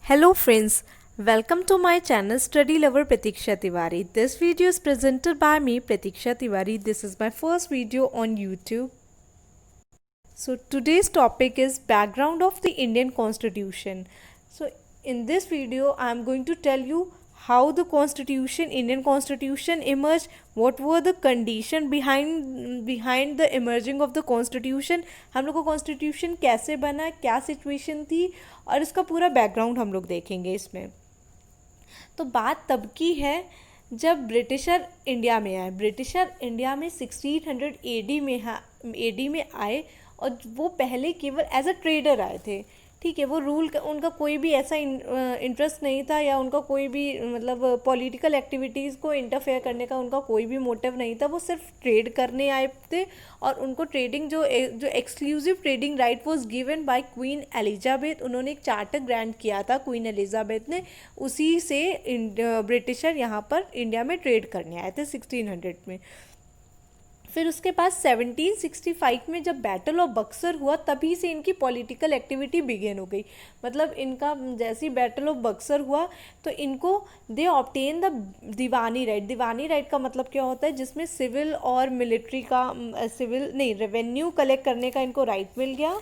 Hello friends, welcome to my channel Study Lover Pratiksha Tiwari. This video is presented by me Pratiksha Tiwari. This is my first video on YouTube. So today's topic is background of the Indian Constitution. So in this video I am going to tell you how the Indian Constitution emerged, what were the condition behind the emerging of the Constitution, हम लोग को Constitution कैसे बना, क्या situation थी और इसका पूरा background हम लोग देखेंगे इसमें। तो बात तब की है जब ब्रिटिशर इंडिया में आए। ब्रिटिशर इंडिया में 1600 एडी में आए और वो पहले केवल एज अ ट्रेडर आए थे। ठीक है, वो उनका कोई भी ऐसा इंटरेस्ट नहीं था या उनका कोई भी मतलब पॉलिटिकल एक्टिविटीज़ को इंटरफेयर करने का उनका कोई भी मोटिव नहीं था। वो सिर्फ ट्रेड करने आए थे और उनको ट्रेडिंग जो exclusive trading right was given by queen Elizabeth. उन्होंने एक चार्टर ग्रांट किया था क्वीन एलिजाबेथ ने, उसी से ब्रिटिशर यहाँ पर इंडिया में ट्रेड करने आए थे 1600 में। फिर उसके बाद 1765 में जब बैटल ऑफ बक्सर हुआ तभी से इनकी पॉलिटिकल एक्टिविटी बिगेन हो गई। मतलब इनका जैसी बैटल ऑफ बक्सर हुआ तो इनको they obtain the diwani right. Diwani right का मतलब क्या होता है, जिसमें सिविल और मिलिट्री का रेवेन्यू कलेक्ट करने का इनको राइट मिल गया।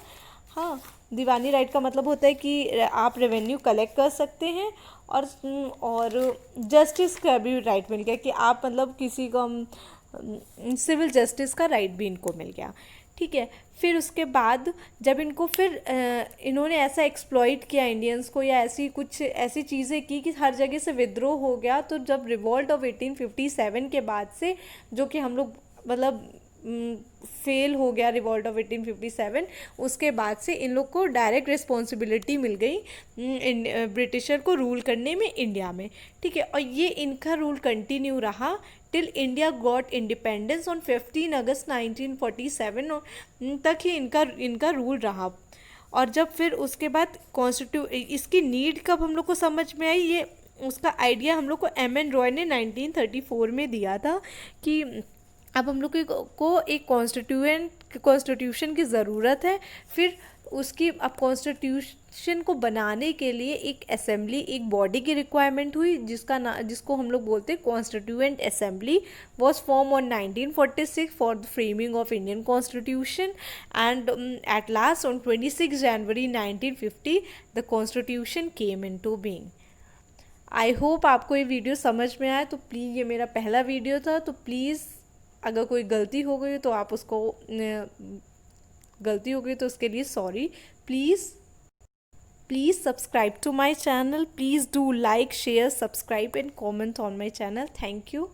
हाँ, दीवानी राइट का मतलब होता है कि आप रेवेन्यू कलेक्ट कर सकते हैं और जस्टिस का भी राइट मिल गया कि आप मतलब किसी को सिविल जस्टिस का राइट भी इनको मिल गया। ठीक है, फिर उसके बाद जब इनको फिर इन्होंने ऐसा एक्सप्लॉइट किया इंडियंस को या ऐसी चीज़ें की कि हर जगह से विद्रोह हो गया। तो जब रिवॉल्ट ऑफ 1857 के बाद से, जो कि हम लोग मतलब फेल हो गया रिवॉल्ट ऑफ 1857, उसके बाद से इन लोग को डायरेक्ट रिस्पॉन्सिबिलिटी मिल गई ब्रिटिशर को रूल करने में इंडिया में। ठीक है, और ये इनका रूल कंटिन्यू रहा till India got independence on 15 अगस्त 1947 तक ही इनका रूल रहा। और जब फिर उसके बाद इसकी नीड कब हम लोग को समझ में आई, ये उसका आइडिया हम लोग को एम.एन. रॉय ने 1934 में दिया था कि अब हम लोग को एक कॉन्स्टिट्यूशन की ज़रूरत है। फिर उसकी अब कॉन्स्टिट्यूशन को बनाने के लिए एक असेंबली, एक बॉडी की रिक्वायरमेंट हुई जिसको हम लोग बोलते हैं constituent assembly was form on 1946 for the framing of Indian constitution and at last on 26 January 1950 the constitution came into being. I hope आपको ये वीडियो समझ में आया। तो प्लीज़, ये मेरा पहला वीडियो था, तो प्लीज़ अगर कोई गलती हो गई तो आप उसको गलती हो गई तो उसके लिए sorry. Please subscribe to my channel. Please do like, share, subscribe and comment on my channel. Thank you.